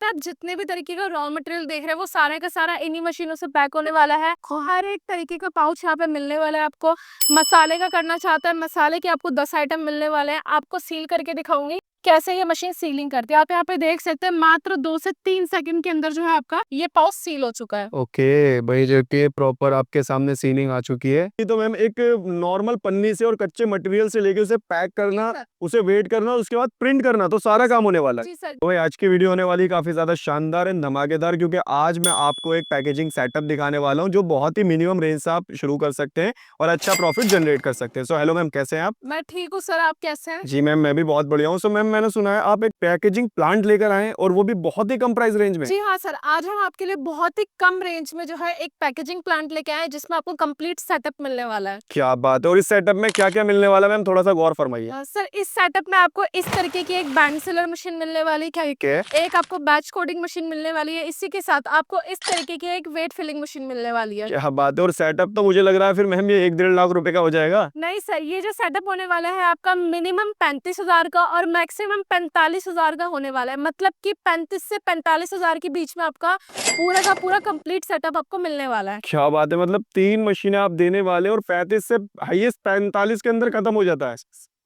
आप जितने भी तरीके का रॉ मटेरियल देख रहे हैं वो सारे का सारा इन्हीं मशीनों से पैक होने वाला है। हर एक तरीके का पाउच यहाँ पे मिलने वाला है आपको। मसाले का करना चाहता है, मसाले के आपको 10 आइटम मिलने वाले हैं। आपको सील करके दिखाऊंगी कैसे ये मशीन सीलिंग करती है। आप यहाँ पे देख सकते हैं मात्र 2 से 3 सेकंड के अंदर जो है आपका ये पाउच सील हो चुका है। ओके भाई, जो कि प्रॉपर आपके सामने सीलिंग आ चुकी है। ये तो मैम एक नॉर्मल पन्नी से और कच्चे मटेरियल से लेके उसे पैक करना, उसे वेट करना, उसके बाद प्रिंट करना, तो सारा काम होने वाला है। जी सर। तो भाई आज की वीडियो होने वाली काफी ज्यादा शानदार एंड धमाकेदार, क्योंकि आज मैं आपको एक पैकेजिंग सेटअप दिखाने वाला हूँ जो बहुत ही मिनिमम रेंज से आप शुरू कर सकते हैं और अच्छा प्रॉफिट जनरेट कर सकते हैं। सो हेलो मैम, कैसे हैं आप? मैं ठीक हूँ सर, आप कैसे हैं? जी मैम, मैं भी बहुत बढ़िया हूँ। सो मैम, मैंने सुना है आप एक पैकेजिंग प्लांट लेकर आए हैं और वो भी बहुत ही कम प्राइस रेंज में। जी हाँ सर, आज हम आपके लिए बहुत ही कम रेंज में जो है एक पैकेजिंग प्लांट लेके आए हैं जिसमें आपको कंप्लीट सेटअप मिलने वाला है। क्या बात है! और इस सेटअप में क्या क्या मिलने वाला है मैम, थोड़ा सा गौर फरमाइए। सर इस सेटअप में आपको इस तरीके की एक बैंड सीलर मशीन मिलने वाली है। के एक आपको बैच कोडिंग मशीन मिलने वाली है। इसी के साथ आपको इस तरीके की एक वेट फिलिंग मशीन मिलने वाली है। क्या बात है! और सेटअप तो मुझे लग रहा है फिर मैम ये 1-1.5 लाख रुपए का हो जाएगा। नहीं सर, ये जो सेटअप होने वाला है आपका मिनिमम 35,000 का और मैक्सिमम 45,000 का होने वाला है। मतलब कि 35 से 45,000 के बीच में आपका पूरा का पूरा कंप्लीट सेटअप आपको मिलने वाला है। क्या बात है! मतलब 3 मशीनें आप देने वाले और 35 से हाईएस्ट 45 के अंदर खत्म हो जाता है।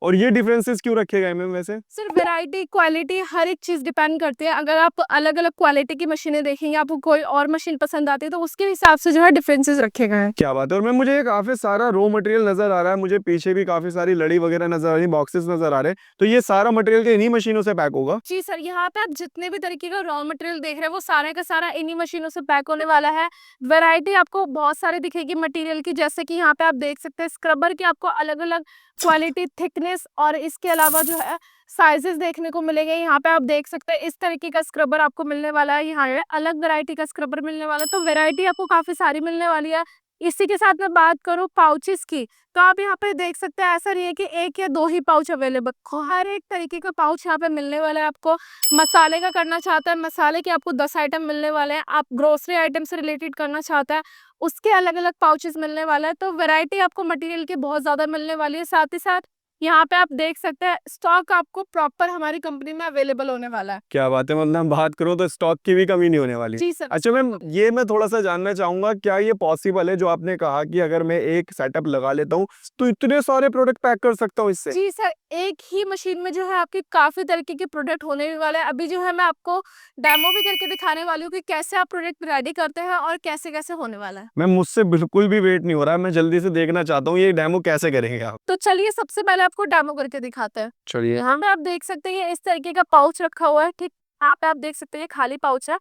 और ये डिफरेंसेस क्यों रखे गए मैम वैसे? सिर्फ वैरायटी, क्वालिटी, हर एक चीज डिपेंड करती है। अगर आप अलग अलग क्वालिटी की मशीनें देखेंगे, आपको कोई और मशीन पसंद आती है तो उसके हिसाब से जो है डिफरेंसेस रखे गए हैं। क्या बात है! और मैम मुझे काफी सारा रॉ मटेरियल नजर आ रहा है, मुझे पीछे भी काफी सारी लड़ी वगैरह नजर आ रही है, बॉक्सेस नजर आ रहे हैं, तो ये सारा मटेरियल इन्हीं मशीनों से पैक होगा? जी सर, यहाँ पे आप जितने भी तरीके का रॉ मटेरियल देख रहे हैं वो सारे का सारा इन्हीं मशीनों से पैक होने वाला है। वैरायटी आपको बहुत सारी दिखेगी मटेरियल की, जैसे कि यहाँ पे आप देख सकते हैं स्क्रबर की आपको अलग अलग क्वालिटी, थिकनेस और इसके अलावा जो है साइजेस देखने को मिलेंगे। यहाँ पे आप देख सकते हैं इस तरीके का स्क्रबर आपको मिलने वाला है। यहाँ पे अलग वैरायटी का स्क्रबर मिलने वाला है, तो वैरायटी आपको काफी सारी मिलने वाली है। इसी के साथ मैं बात करूँ पाउचेस की, तो आप यहाँ पे देख सकते हैं ऐसा नहीं है कि एक या दो ही पाउच अवेलेबल, हर एक तरीके का पाउच यहाँ पे मिलने वाला है आपको। मसाले का करना चाहता है, मसाले के आपको 10 आइटम मिलने वाले हैं। आप ग्रोसरी आइटम से रिलेटेड करना चाहता है, उसके अलग अलग पाउचेस मिलने वाला है। तो वैरायटी आपको मटेरियल की बहुत ज्यादा मिलने वाली है। साथ ही साथ यहाँ पे आप देख सकते हैं स्टॉक आपको प्रॉपर हमारी कंपनी में अवेलेबल होने वाला है। क्या बात है! मतलब बात करूं तो स्टॉक की भी कमी नहीं होने वाली। जी सर। अच्छा मैम, ये मैं थोड़ा सा जानना चाहूंगा, क्या ये पॉसिबल है जो आपने कहा कि अगर मैं एक सेटअप लगा लेता हूँ तो इतने सारे प्रोडक्ट पैक कर सकता हूँ इससे? जी सर, एक ही मशीन में जो है आपके काफी तरीके के प्रोडक्ट होने भी वाले हैं। अभी जो है मैं आपको डेमो भी करके दिखाने वाली हूँ कि कैसे आप प्रोडक्ट रेडी करते हैं और कैसे कैसे होने वाला है। मैम मुझसे बिल्कुल भी वेट नहीं हो रहा है, मैं जल्दी से देखना चाहता हूँ ये डेमो कैसे करेंगे आप। तो चलिए सबसे पहले आपको डेमो करके दिखाते हैं। चलिए। यहाँ पे आप देख सकते हैं ये इस तरीके का पाउच रखा हुआ है, ठीक। यहाँ पे आप देख सकते हैं ये खाली पाउच है।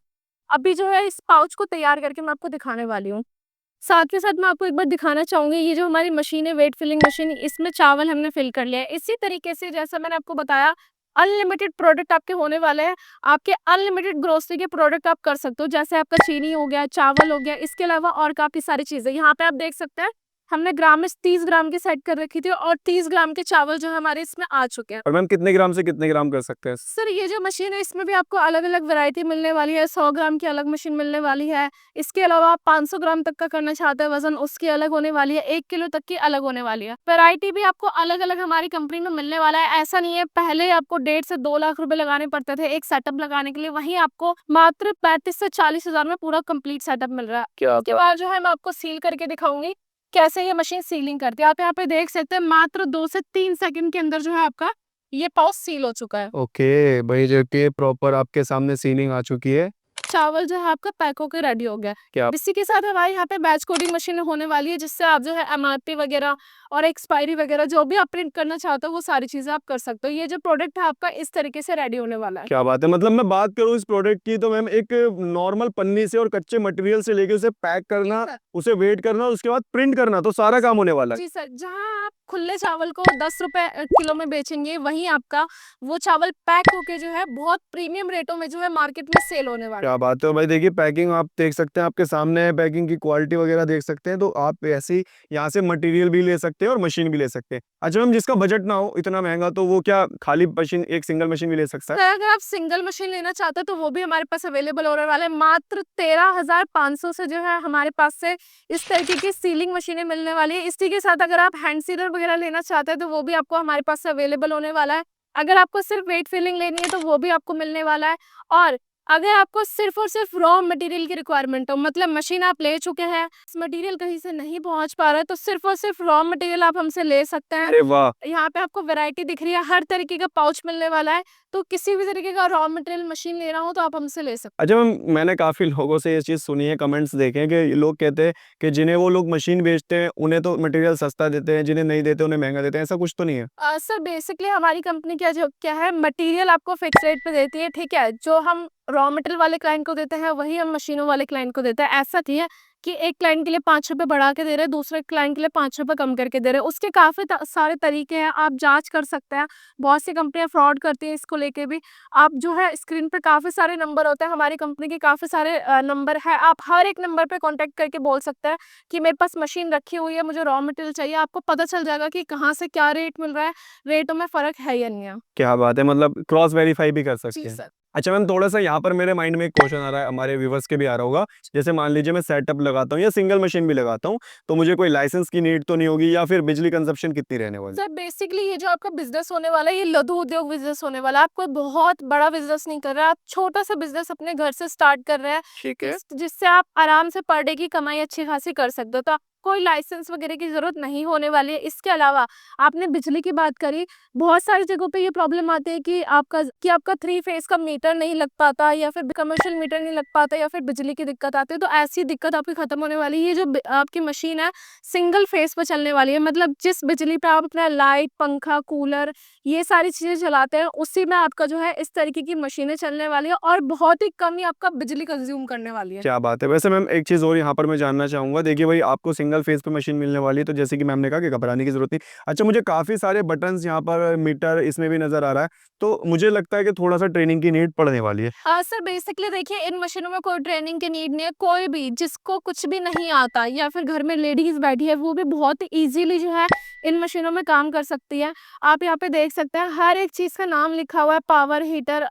अभी जो है इस पाउच को तैयार करके मैं आपको दिखाने वाली हूँ। साथ के साथ मैं आपको एक बार दिखाना चाहूंगी, ये जो हमारी मशीन है वेट फिलिंग मशीन, इसमें चावल हमने फिल कर लिया है। इसी तरीके से जैसा मैंने आपको बताया अनलिमिटेड प्रोडक्ट आपके होने वाले हैं। आपके अनलिमिटेड ग्रोसरी के प्रोडक्ट आप कर सकते हो, जैसे आपका चीनी हो गया, चावल हो गया, इसके अलावा और काफी सारी चीजें। यहाँ पे आप देख सकते हैं हमने ग्राम में 30 ग्राम की सेट कर रखी थी और 30 ग्राम के चावल जो है हमारे इसमें आ चुके हैं। और मैम कितने ग्राम से कितने ग्राम कर सकते हैं? सर ये जो मशीन है इसमें भी आपको अलग अलग वैरायटी मिलने वाली है। 100 ग्राम की अलग मशीन मिलने वाली है। इसके अलावा आप 500 ग्राम तक का करना चाहते हैं वजन, उसकी अलग होने वाली है। 1 किलो तक की अलग होने वाली है। वैरायटी भी आपको अलग अलग हमारी कंपनी में मिलने वाला है। ऐसा नहीं है पहले आपको 1.5 से 2 लाख रुपए लगाने पड़ते थे एक सेटअप लगाने के लिए, वहीं आपको मात्र 35 से 40,000 में पूरा कंप्लीट सेटअप मिल रहा है। क्या? उसके बाद जो है मैं आपको सील करके दिखाऊंगी कैसे ये मशीन सीलिंग करती है। आप यहाँ पे देख सकते हैं मात्र 2 से 3 सेकंड के अंदर जो है आपका ये पाउच सील हो चुका है। ओके भाई, जो कि प्रॉपर आपके सामने सीलिंग आ चुकी है। चावल जो है आपका पैक होकर रेडी हो गया है। क्या? इसी के साथ हमारे यहाँ पे बैच कोडिंग मशीन होने वाली है, जिससे आप जो है एमआरपी वगैरह और एक्सपायरी वगैरह जो भी आप प्रिंट करना चाहते हो वो सारी चीजें आप कर सकते हो। ये जो प्रोडक्ट है आपका इस तरीके से रेडी होने वाला है। क्या बात है! मतलब मैं बात करूँ इस प्रोडक्ट की तो मैम एक नॉर्मल पन्नी से और कच्चे मटेरियल से लेके उसे पैक करना, उसे वेट करना, उसके बाद प्रिंट करना, तो सारा काम होने वाला है। जी सर, जहाँ आप खुले चावल को 10 रुपए किलो में बेचेंगे, वहीं आपका वो चावल पैक होके जो है बहुत प्रीमियम रेटों में जो है मार्केट में सेल होने वाला है। क्या बात है! भाई देखिए, पैकिंग आप देख सकते हैं, आपके सामने है, पैकिंग की क्वालिटी वगैरह देख सकते हैं, तो आप ऐसे ही यहाँ से मटेरियल भी ले सकते हैं और मशीन भी ले सकते हैं। अच्छा मैम, जिसका बजट ना हो इतना महंगा, तो वो क्या खाली मशीन, एक सिंगल मशीन भी ले सकता है? सर अगर आप सिंगल मशीन लेना चाहते हो तो वो भी हमारे पास अवेलेबल होने वाला है। मात्र 13,500 से जो है हमारे पास से इस तरीके की सीलिंग मशीनें मिलने वाली है। इसी के साथ अगर आप हैंड सीलर वगैरह लेना चाहते हैं तो वो भी आपको हमारे पास से अवेलेबल होने वाला है। अगर आपको सिर्फ वेट फिलिंग लेनी है तो वो भी आपको मिलने वाला है। और अगर आपको सिर्फ और सिर्फ रॉ मटेरियल की रिक्वायरमेंट हो, मतलब मशीन आप ले चुके हैं, मटेरियल कहीं से नहीं पहुंच पा रहा है, तो सिर्फ और सिर्फ रॉ मटेरियल आप हमसे ले सकते हैं। अरे वाह! यहाँ पे आपको वैरायटी दिख रही है, हर तरीके का पाउच मिलने वाला है। तो किसी भी तरीके का रॉ मटेरियल मशीन लेना हो तो आप हमसे ले सकते अच्छा मैम, मैंने काफ़ी लोगों से ये चीज़ सुनी है, कमेंट्स देखे हैं कि लोग कहते हैं कि जिन्हें वो लोग मशीन बेचते हैं, उन्हें तो मटेरियल सस्ता देते हैं, जिन्हें नहीं देते उन्हें महँगा देते हैं, ऐसा कुछ तो नहीं है? हैं। सर बेसिकली हमारी कंपनी क्या है, मटेरियल आपको फिक्स रेट पे देती है, ठीक है। जो हम रॉ मटेरियल वाले क्लाइंट को देते हैं वही हम मशीनों वाले क्लाइंट को देते हैं। ऐसा नहीं है कि एक क्लाइंट के लिए 5 रुपए बढ़ा के दे रहे हैं, दूसरे क्लाइंट के लिए 5 रुपए कम करके दे रहे हैं। उसके काफ़ी सारे तरीके हैं, आप जांच कर सकते हैं। बहुत सी कंपनियां फ्रॉड करती हैं इसको लेके भी। आप जो है स्क्रीन पे काफ़ी सारे नंबर होते हैं, हमारी कंपनी के काफ़ी सारे नंबर है। आप हर एक नंबर पे कांटेक्ट करके बोल सकते हैं कि मेरे पास मशीन रखी हुई है, मुझे रॉ मटेरियल चाहिए। आपको पता चल जाएगा कि कहाँ से क्या रेट मिल रहा है, रेटों में फ़र्क है या नहीं है। क्या बात है! मतलब क्रॉस वेरीफाई भी कर जी सकते हैं। सर। अच्छा मैम, थोड़ा-सा यहाँ पर मेरे माइंड में एक क्वेश्चन आ रहा है, हमारे व्यूअर्स के भी आ रहा होगा। जैसे मान लीजिए मैं सेटअप लगाता हूँ या सिंगल मशीन भी लगाता हूँ, तो मुझे कोई लाइसेंस की नीड तो नहीं होगी, या फिर बिजली कंजप्शन कितनी रहने वाली? सर बेसिकली ये जो आपका बिजनेस होने वाला है, ये लघु उद्योग बिजनेस होने वाला है। आप कोई बहुत बड़ा बिजनेस नहीं कर रहे हैं, आप छोटा सा बिजनेस अपने घर से स्टार्ट कर रहे हैं, ठीक है। जिससे आप आराम से पर डे की कमाई अच्छी खासी कर सकते हो। तो आपको कोई लाइसेंस वगैरह की जरूरत नहीं होने वाली है। इसके अलावा आपने बिजली की बात करी, बहुत सारी जगहों पे ये प्रॉब्लम आती है कि आपका 3 फेज का मीटर नहीं लग पाता, या फिर कमर्शियल मीटर नहीं लग पाता, या फिर बिजली की दिक्कत आती है। तो ऐसी दिक्कत आपकी खत्म होने वाली है। ये जो आपकी मशीन है सिंगल फेस पे चलने वाली है, मतलब जिस बिजली पे आप अपना लाइट, पंखा, कूलर ये सारी चीजें चलाते हैं, उसी में आपका जो है इस तरीके की मशीनें चलने वाली है, और बहुत ही कम ही आपका बिजली कंज्यूम करने वाली है। क्या बात है! वैसे मैम एक चीज़ और यहाँ पर मैं जानना चाहूँगा, देखिए भाई आपको सिंगल फेज़ पे मशीन मिलने वाली है, तो जैसे कि मैम ने कहा कि घबराने की ज़रूरत नहीं। अच्छा, मुझे काफ़ी सारे बटन्स यहाँ पर मीटर इसमें भी नज़र आ रहा है, तो मुझे लगता है कि थोड़ा-सा ट्रेनिंग की नीड पड़ने वाली है। सर बेसिकली देखिए, इन मशीनों में कोई ट्रेनिंग की नीड नहीं है। कोई भी जिसको कुछ भी नहीं आता, या फिर घर में लेडीज बैठी है, वो भी बहुत इजीली जो है इन मशीनों में काम कर सकती है। आप यहाँ पे देख सकते हैं हर एक चीज का नाम लिखा हुआ है। पावर हीटर,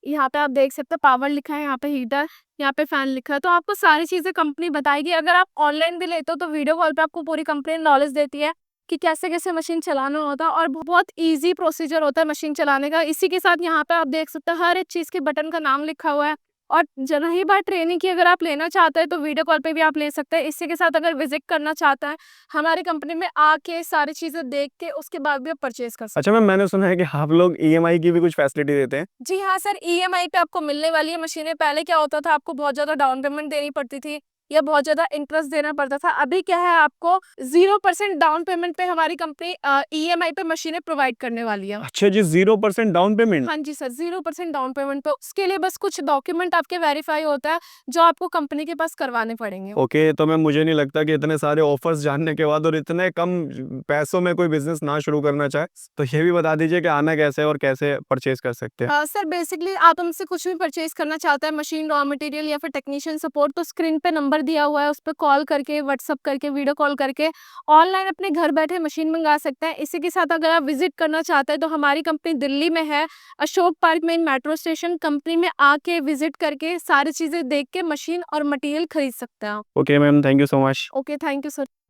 यहाँ पे आप देख सकते हैं पावर लिखा है, यहाँ पे हीटर, यहाँ पे फैन लिखा है। तो आपको सारी चीजें कंपनी बताएगी। अगर आप ऑनलाइन भी लेते हो तो वीडियो कॉल पे आपको पूरी कंपनी नॉलेज देती है कि कैसे कैसे मशीन चलाना होता है, और बहुत इजी प्रोसीजर होता है मशीन चलाने का। इसी के साथ यहाँ पे आप देख सकते हैं हर एक चीज के बटन का नाम लिखा हुआ है। और रही बात ट्रेनिंग की, अगर आप लेना चाहते हैं तो वीडियो कॉल पे भी आप ले सकते हैं। इसी के साथ अगर विजिट करना चाहता है हमारी कंपनी में, आके सारी चीजें देख के उसके बाद भी आप परचेज कर सकते अच्छा मैम, मैंने सुना है कि आप लोग ईएमआई की भी कुछ फैसिलिटी देते हैं? हैं। जी हाँ सर, ईएमआई पे आपको मिलने वाली है मशीनें। पहले क्या होता था, आपको बहुत ज्यादा डाउन पेमेंट देनी पड़ती थी, या बहुत ज्यादा इंटरेस्ट देना पड़ता था। अभी क्या है, आपको 0% डाउन पेमेंट पे हमारी कंपनी ईएमआई पे मशीनें प्रोवाइड करने वाली है। अच्छा जी, 0% डाउन पेमेंट? हाँ जी सर, 0% डाउन पेमेंट पे। उसके लिए बस कुछ डॉक्यूमेंट आपके वेरीफाई होता है, जो आपको कंपनी के पास करवाने पड़ेंगे। ओके, तो मैम मुझे नहीं लगता कि इतने सारे ऑफर्स जानने के बाद और इतने कम पैसों में कोई बिज़नेस ना शुरू करना चाहे। तो ये भी बता दीजिए कि आना कैसे है और कैसे परचेज़ कर सकते हैं? सर बेसिकली आप हमसे कुछ भी परचेज करना चाहते हैं, मशीन, रॉ मटेरियल या फिर टेक्नीशियन सपोर्ट, तो स्क्रीन पे नंबर दिया हुआ है, उस पर कॉल करके, व्हाट्सअप करके, वीडियो कॉल करके ऑनलाइन अपने घर बैठे मशीन मंगा सकते हैं। इसी के साथ अगर आप विजिट करना चाहते हैं तो हमारी कंपनी दिल्ली में है, Ashok park main metro station. Company में आके विजिट करके सारी चीजें देख के मशीन और मटेरियल खरीद सकते हैं आप। Okay ma'am, thank you so much. Okay, thank you sir.